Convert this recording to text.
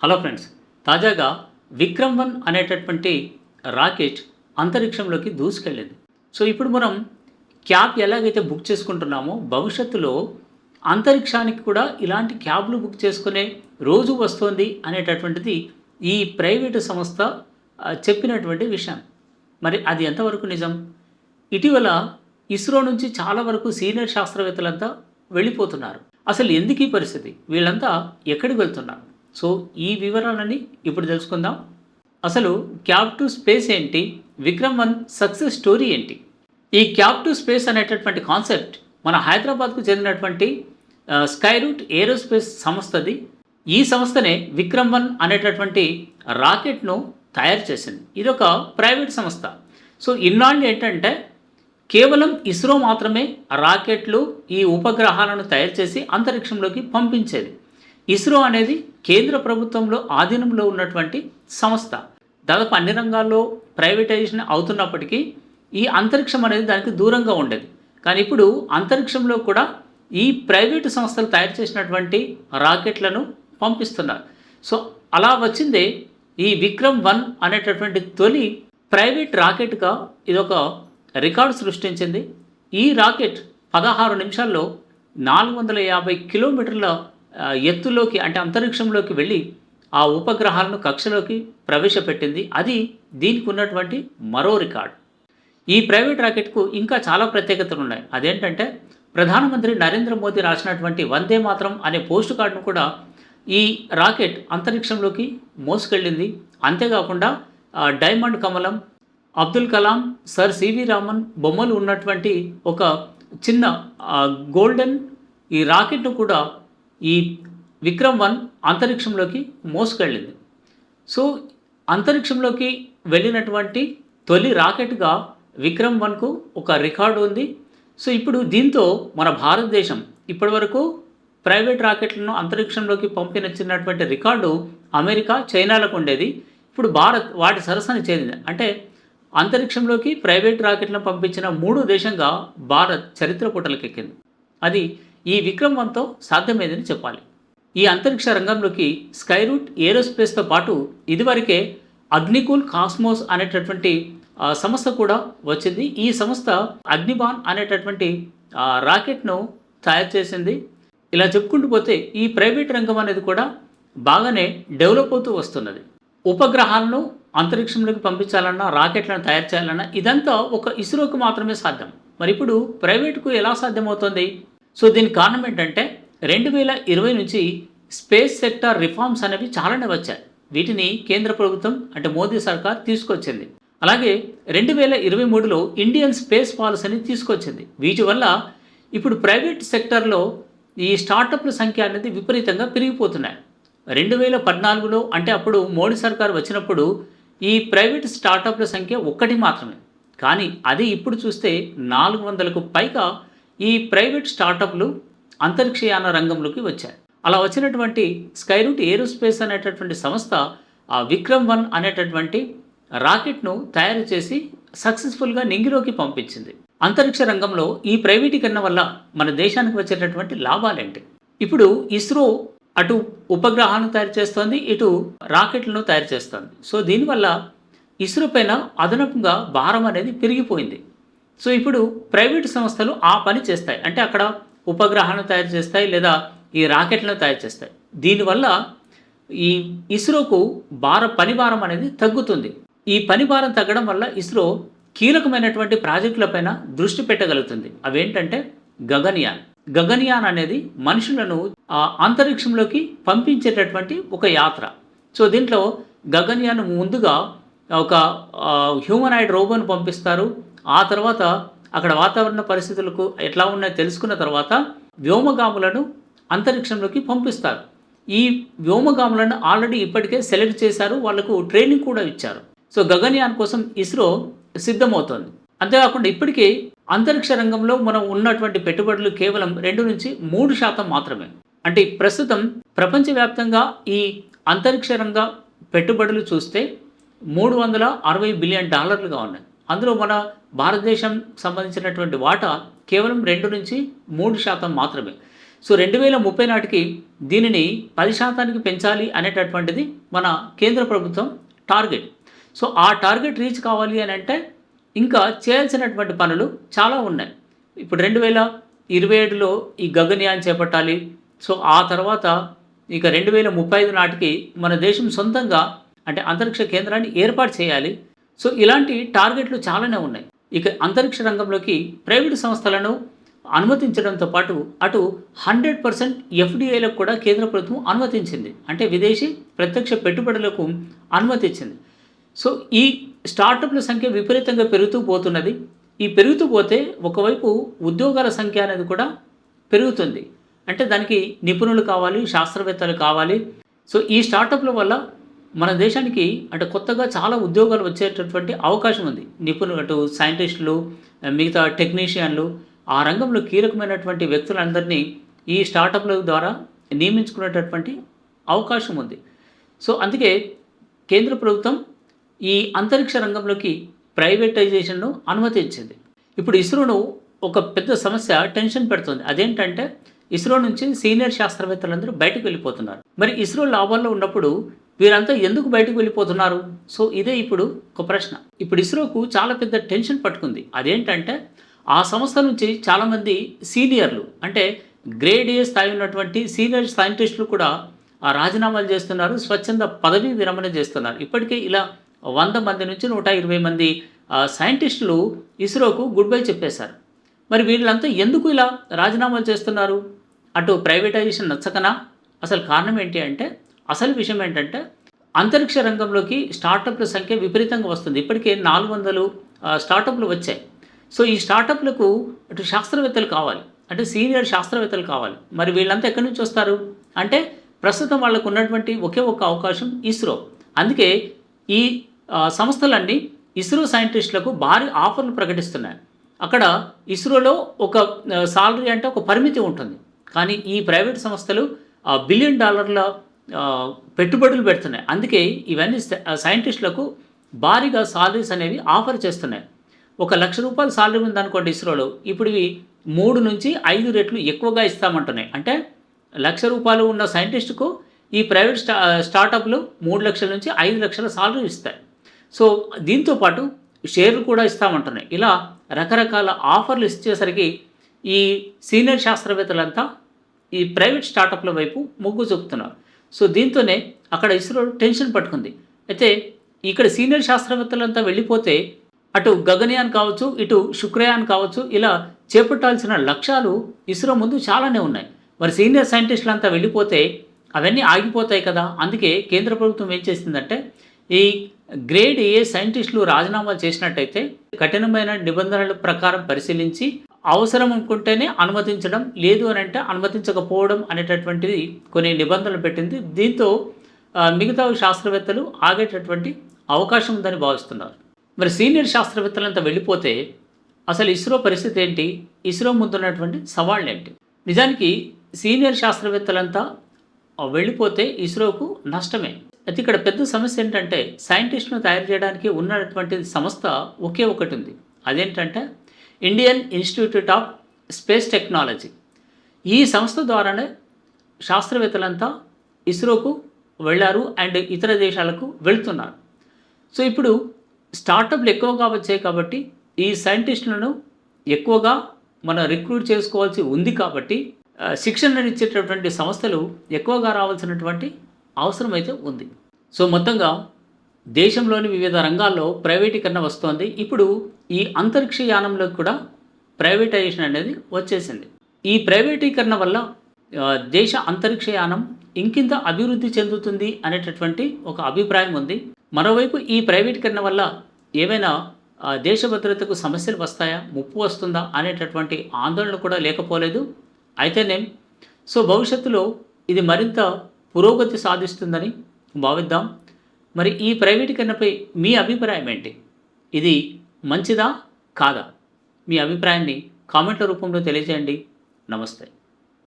Hello friends, తాజాగా విక్రమ్ 1 అనేటటువంటి rocket అంతరిక్షంలోకి దూసుకెళ్ళింది. సో ఇప్పుడు మనం క్యాబ్ ఎలాగైతే బుక్ చేసుకుంటున్నామో భవిష్యత్తులో అంతరిక్షానికి కూడా ఇలాంటి క్యాబ్‌లు బుక్ చేసుకునే రోజు వస్తోంది అనేటటువంటిది ఈ ప్రైవేటు సంస్థ చెప్పినటువంటి విషయం. మరి అది ఎంతవరకు నిజం? ఇటీవల ఇస్రో నుంచి చాలా వరకు సీనియర్ శాస్త్రవేత్తలంతా వెళ్ళిపోతున్నారు. అసలు ఎందుకు ఈ పరిస్థితి? వీళ్ళంతా ఎక్కడికి వెళ్తున్నారు? సో ఈ వివరాలన్నీ ఇప్పుడు తెలుసుకుందాం. అసలు క్యాబ్ టు స్పేస్ ఏంటి? విక్రమ్ 1 సక్సెస్ స్టోరీ ఏంటి? ఈ క్యాబ్ టు స్పేస్ అనేటటువంటి కాన్సెప్ట్ మన హైదరాబాద్‌కు చెందినటువంటి స్కైరూట్ ఏరోస్పేస్ సంస్థది. ఈ సంస్థనే విక్రమ్ 1 అనేటటువంటి రాకెట్‌ను తయారు చేసింది. ఇదొక ప్రైవేట్ సంస్థ. సో ఇన్నాళ్ళు ఏంటంటే కేవలం ఇస్రో మాత్రమే రాకెట్లు, ఈ ఉపగ్రహాలను తయారు చేసి అంతరిక్షంలోకి పంపించేది. ఇస్రో అనేది కేంద్ర ప్రభుత్వంలో ఆధీనంలో ఉన్నటువంటి సంస్థ. దాదాపు అన్ని రంగాల్లో ప్రైవేటైజేషన్ అవుతున్నప్పటికీ ఈ అంతరిక్షం అనేది దానికి దూరంగా ఉండేది. కానీ ఇప్పుడు అంతరిక్షంలో కూడా ఈ ప్రైవేటు సంస్థలు తయారు చేసినటువంటి రాకెట్లను పంపిస్తున్నారు. సో అలా వచ్చిందే ఈ విక్రమ్ 1 అనేటటువంటి తొలి ప్రైవేట్ రాకెట్‌గా ఇదొక రికార్డు సృష్టించింది. ఈ రాకెట్ 16 నిమిషాల్లో 450 కిలోమీటర్ల ఎత్తులోకి అంటే అంతరిక్షంలోకి వెళ్ళి ఆ ఉపగ్రహాలను కక్షలోకి ప్రవేశపెట్టింది. అది దీనికి ఉన్నటువంటి మరో రికార్డ్. ఈ ప్రైవేట్ రాకెట్‌కు ఇంకా చాలా ప్రత్యేకతలు ఉన్నాయి. అదేంటంటే ప్రధానమంత్రి నరేంద్ర మోదీ రాసినటువంటి వందే మాతరం అనే పోస్ట్ కార్డ్‌ను కూడా ఈ రాకెట్ అంతరిక్షంలోకి మోసుకెళ్ళింది. అంతేకాకుండా డైమండ్ కమలం, అబ్దుల్ కలాం, సర్ సివి రామన్ బొమ్మలు ఉన్నటువంటి ఒక చిన్న గోల్డెన్ ఈ రాకెట్‌ను కూడా ఈ విక్రమ్ 1 అంతరిక్షంలోకి మోసుకెళ్ళింది. సో అంతరిక్షంలోకి వెళ్ళినటువంటి తొలి రాకెట్‌గా విక్రమ్ 1కు ఒక రికార్డు ఉంది. సో ఇప్పుడు దీంతో మన భారతదేశం ఇప్పటివరకు ప్రైవేట్ రాకెట్లను అంతరిక్షంలోకి పంపించినటువంటి రికార్డు అమెరికా, చైనాలకు ఉండేది. ఇప్పుడు భారత్ వాటి సరసన చేరింది. అంటే అంతరిక్షంలోకి ప్రైవేట్ రాకెట్లను పంపించిన 3వ దేశంగా భారత్ చరిత్ర పుటలకెక్కింది. అది ఈ విక్రమ్ 1తో సాధ్యమైందని చెప్పాలి. ఈ అంతరిక్ష రంగంలోకి స్కైరూట్ ఏరోస్పేస్‌తో పాటు ఇదివరకే అగ్నికుల్ కాస్మోస్ అనేటటువంటి సంస్థ కూడా వచ్చింది. ఈ సంస్థ అగ్నిబాన్ అనేటటువంటి రాకెట్‌ను తయారు చేసింది. ఇలా చెప్పుకుంటూ పోతే ఈ ప్రైవేట్ రంగం అనేది కూడా బాగానే డెవలప్ అవుతూ వస్తున్నది. ఉపగ్రహాలను అంతరిక్షంలోకి పంపించాలన్నా, రాకెట్లను తయారు చేయాలన్నా ఇదంతా ఒక ఇస్రోకు మాత్రమే సాధ్యం. మరి ఇప్పుడు ప్రైవేట్‌కు ఎలా సాధ్యమవుతుంది? సో దీనికి కారణం ఏంటంటే 2020 నుంచి స్పేస్ సెక్టార్ రిఫార్మ్స్ అనేవి చాలానే వచ్చాయి. వీటిని కేంద్ర ప్రభుత్వం అంటే మోదీ సర్కార్ తీసుకొచ్చింది. అలాగే 2023లో ఇండియన్ స్పేస్ పాలసీని తీసుకొచ్చింది. వీటి వల్ల ఇప్పుడు ప్రైవేట్ సెక్టార్‌లో ఈ స్టార్టప్ల సంఖ్య అనేది విపరీతంగా పెరిగిపోతున్నాయి. 2014లో అంటే అప్పుడు మోడీ సర్కార్ వచ్చినప్పుడు ఈ ప్రైవేట్ స్టార్టప్ల సంఖ్య ఒక్కటి మాత్రమే. కానీ అది ఇప్పుడు చూస్తే 400కు పైగా ఈ ప్రైవేట్ స్టార్టప్లు అంతరిక్షయాన రంగంలోకి వచ్చాయి. అలా వచ్చినటువంటి స్కైరూట్ ఏరోస్పేస్ అనేటటువంటి సంస్థ ఆ విక్రమ్ 1 అనేటటువంటి రాకెట్‌ను తయారు చేసి సక్సెస్‌ఫుల్‌గా నింగిలోకి పంపించింది. అంతరిక్ష రంగంలో ఈ ప్రైవేటీకరణ వల్ల మన దేశానికి వచ్చేటటువంటి లాభాలేంటి? ఇప్పుడు ఇస్రో అటు ఉపగ్రహాలను తయారు చేస్తోంది, ఇటు రాకెట్లను తయారు చేస్తోంది. సో దీనివల్ల ఇస్రో పైన అదనపుగా భారం అనేది పెరిగిపోయింది. సో ఇప్పుడు ప్రైవేట్ సంస్థలు ఆ పని చేస్తాయి. అంటే అక్కడ ఉపగ్రహాలను తయారు చేస్తాయి లేదా ఈ రాకెట్లను తయారు చేస్తాయి. దీనివల్ల ఈ ఇస్రోకు పని భారం అనేది తగ్గుతుంది. ఈ పని భారం తగ్గడం వల్ల ఇస్రో కీలకమైనటువంటి ప్రాజెక్టులపైన దృష్టి పెట్టగలుగుతుంది. అవేంటంటే గగన్యాన్. గగన్యాన్ అనేది మనుషులను అంతరిక్షంలోకి పంపించేటటువంటి ఒక యాత్ర. సో దీంట్లో గగన్యాన్ ముందుగా ఒక హ్యూమనాయిడ్ రోబోను పంపిస్తారు. ఆ తర్వాత అక్కడ వాతావరణ పరిస్థితులకు ఎట్లా ఉన్నాయో తెలుసుకున్న తర్వాత వ్యోమగాములను అంతరిక్షంలోకి పంపిస్తారు. ఈ వ్యోమగాములను ఆల్రెడీ ఇప్పటికే సెలెక్ట్ చేశారు. వాళ్లకు ట్రైనింగ్ కూడా ఇచ్చారు. సో గగన్యాన్ కోసం ఇస్రో సిద్ధమవుతోంది. అంతేకాకుండా ఇప్పటికే అంతరిక్ష రంగంలో మనం ఉన్నటువంటి పెట్టుబడులు కేవలం 2-3% మాత్రమే. అంటే ప్రస్తుతం ప్రపంచవ్యాప్తంగా ఈ అంతరిక్ష రంగ పెట్టుబడులు చూస్తే $360 బిలియన్ ఉన్నాయి. అందులో మన భారతదేశం సంబంధించినటువంటి వాటా కేవలం 2-3% మాత్రమే. సో 2030 నాటికి దీనిని 10% పెంచాలి అనేటటువంటిది మన కేంద్ర ప్రభుత్వం టార్గెట్. సో ఆ టార్గెట్ రీచ్ కావాలి అని అంటే ఇంకా చేయాల్సినటువంటి పనులు చాలా ఉన్నాయి. ఇప్పుడు 2027లో ఈ గగన్యాన్ చేపట్టాలి. సో ఆ తర్వాత ఇక 2035 నాటికి మన దేశం సొంతంగా అంటే అంతరిక్ష కేంద్రాన్ని ఏర్పాటు చేయాలి. సో ఇలాంటి టార్గెట్లు చాలానే ఉన్నాయి. ఇక అంతరిక్ష రంగంలోకి ప్రైవేటు సంస్థలను అనుమతించడంతో పాటు అటు 100% ఎఫ్‌డిఐలకు కూడా కేంద్ర ప్రభుత్వం అనుమతించింది. అంటే విదేశీ ప్రత్యక్ష పెట్టుబడులకు అనుమతి ఇచ్చింది. సో ఈ స్టార్టప్ల సంఖ్య విపరీతంగా పెరుగుతూ పోతున్నది. ఈ పెరుగుతూ పోతే ఒకవైపు ఉద్యోగాల సంఖ్య అనేది కూడా పెరుగుతుంది. అంటే దానికి నిపుణులు కావాలి, శాస్త్రవేత్తలు కావాలి. సో ఈ స్టార్టప్ల వల్ల మన దేశానికి అంటే కొత్తగా చాలా ఉద్యోగాలు వచ్చేటటువంటి అవకాశం ఉంది. నిపుణులు అటు సైంటిస్టులు, మిగతా టెక్నీషియన్లు, ఆ రంగంలో కీలకమైనటువంటి వ్యక్తులందరినీ ఈ స్టార్టప్ల ద్వారా నియమించుకునేటటువంటి అవకాశం ఉంది. సో అందుకే కేంద్ర ప్రభుత్వం ఈ అంతరిక్ష రంగంలోకి ప్రైవేటైజేషన్ను అనుమతించింది. ఇప్పుడు ఇస్రోను ఒక పెద్ద సమస్య టెన్షన్ పెడుతుంది. అదేంటంటే ఇస్రో నుంచి సీనియర్ శాస్త్రవేత్తలందరూ బయటకు వెళ్ళిపోతున్నారు. మరి ఇస్రో లాభాల్లో ఉన్నప్పుడు వీరంతా ఎందుకు బయటకు వెళ్ళిపోతున్నారు? సో ఇదే ఇప్పుడు ఒక ప్రశ్న. ఇప్పుడు ఇస్రోకు చాలా పెద్ద టెన్షన్ పట్టుకుంది. అదేంటంటే ఆ సంస్థ నుంచి చాలామంది సీనియర్లు అంటే గ్రేడ్ ఏ స్థాయి ఉన్నటువంటి సీనియర్ సైంటిస్టులు కూడా రాజీనామాలు చేస్తున్నారు, స్వచ్ఛంద పదవీ విరమణ చేస్తున్నారు. ఇప్పటికే ఇలా 100 మంది నుంచి 120 మంది సైంటిస్టులు ఇస్రోకు గుడ్ బై చెప్పేశారు. మరి వీళ్ళంతా ఎందుకు ఇలా రాజీనామాలు చేస్తున్నారు? అటు ప్రైవేటైజేషన్ నచ్చకనా? అసలు కారణం ఏంటి అంటే అసలు విషయం ఏంటంటే అంతరిక్ష రంగంలోకి స్టార్టప్ల సంఖ్య విపరీతంగా వస్తుంది. ఇప్పటికే 400 స్టార్టప్లు వచ్చాయి. సో ఈ స్టార్టప్లకు అటు శాస్త్రవేత్తలు కావాలి, అంటే సీనియర్ శాస్త్రవేత్తలు కావాలి. మరి వీళ్ళంతా ఎక్కడి నుంచి వస్తారు అంటే ప్రస్తుతం వాళ్ళకు ఉన్నటువంటి ఒకే ఒక అవకాశం ఇస్రో. అందుకే ఈ సంస్థలన్నీ ఇస్రో సైంటిస్టులకు భారీ ఆఫర్లు ప్రకటిస్తున్నాయి. అక్కడ ఇస్రోలో ఒక సాలరీ అంటే ఒక పరిమితి ఉంటుంది. కానీ ఈ ప్రైవేట్ సంస్థలు $1 బిలియన్ పెట్టుబడులు పెడుతున్నాయి. అందుకే ఇవన్నీ సైంటిస్టులకు భారీగా సాలరీస్ అనేవి ఆఫర్ చేస్తున్నాయి. ₹1,00,000 సాలరీ ఉందనుకోండి ఇస్రోలో, ఇప్పుడు ఇవి 3 నుంచి 5 రెట్లు ఎక్కువగా ఇస్తామంటున్నాయి. అంటే ₹1,00,000 ఉన్న సైంటిస్టుకు ఈ ప్రైవేట్ స్టార్టప్లు 3 లక్షల నుంచి 5 లక్షల సాలరీ ఇస్తాయి. సో దీంతో పాటు షేర్లు కూడా ఇస్తామంటున్నాయి. ఇలా రకరకాల ఆఫర్లు ఇచ్చేసరికి ఈ సీనియర్ శాస్త్రవేత్తలంతా ఈ ప్రైవేట్ స్టార్టప్ల వైపు మొగ్గు చూపుతున్నారు. సో దీంతోనే అక్కడ ఇస్రో టెన్షన్ పట్టుకుంది. అయితే ఇక్కడ సీనియర్ శాస్త్రవేత్తలంతా వెళ్ళిపోతే అటు గగన్యాన్ కావచ్చు, ఇటు శుక్రయాన్ కావచ్చు, ఇలా చేపట్టాల్సిన లక్ష్యాలు ఇస్రో ముందు చాలానే ఉన్నాయి. మరి సీనియర్ సైంటిస్టులంతా వెళ్ళిపోతే అవన్నీ ఆగిపోతాయి కదా. అందుకే కేంద్ర ప్రభుత్వం ఏం చేసిందంటే ఈ గ్రేడ్ ఏ సైంటిస్టులు రాజీనామాలు చేసినట్టయితే కఠినమైన నిబంధనల ప్రకారం పరిశీలించి అవసరం అనుకుంటేనే అనుమతించడం, లేదు అని అంటే అనుమతించకపోవడం అనేటటువంటిది కొన్ని నిబంధనలు పెట్టింది. దీంతో మిగతా శాస్త్రవేత్తలు ఆగేటటువంటి అవకాశం ఉందని భావిస్తున్నారు. మరి సీనియర్ శాస్త్రవేత్తలంతా వెళ్ళిపోతే అసలు ఇస్రో పరిస్థితి ఏంటి? ఇస్రో ముందున్నటువంటి సవాళ్ళు ఏంటి? నిజానికి సీనియర్ శాస్త్రవేత్తలంతా వెళ్ళిపోతే ఇస్రోకు నష్టమే. అయితే ఇక్కడ పెద్ద సమస్య ఏంటంటే సైంటిస్ట్ను తయారు చేయడానికి ఉన్నటువంటి సంస్థ ఒకే ఒకటి ఉంది. అదేంటంటే Indian institute of space technology. ఈ సంస్థ ద్వారానే శాస్త్రవేత్తలంతా ఇస్రోకు వెళ్ళారు అండ్ ఇతర దేశాలకు వెళ్తున్నారు. సో ఇప్పుడు స్టార్టప్లు ఎక్కువగా వచ్చాయి కాబట్టి ఈ సైంటిస్టులను ఎక్కువగా మనం రిక్రూట్ చేసుకోవాల్సి ఉంది కాబట్టి శిక్షణనిచ్చేటటువంటి సంస్థలు ఎక్కువగా రావాల్సినటువంటి అవసరం అయితే ఉంది. సో మొత్తంగా దేశంలోని వివిధ రంగాల్లో ప్రైవేటీకరణ వస్తోంది. ఇప్పుడు ఈ అంతరిక్ష యానంలో కూడా ప్రైవేటైజేషన్ అనేది వచ్చేసింది. ఈ ప్రైవేటీకరణ వల్ల దేశ అంతరిక్ష యానం ఇంకింత అభివృద్ధి చెందుతుంది అనేటటువంటి ఒక అభిప్రాయం ఉంది. మరోవైపు ఈ ప్రైవేటీకరణ వల్ల ఏవైనా దేశ భద్రతకు సమస్యలు వస్తాయా, ముప్పు వస్తుందా అనేటటువంటి ఆందోళన కూడా లేకపోలేదు. అయితేనేం సో భవిష్యత్తులో ఇది మరింత పురోగతి సాధిస్తుందని భావిద్దాం. మరి ఈ ప్రైవేటీకరణపై మీ అభిప్రాయం ఏంటి? ఇది మంచిదా కాదా? మీ అభిప్రాయాన్ని కామెంట్ల రూపంలో తెలియజేయండి. నమస్తే.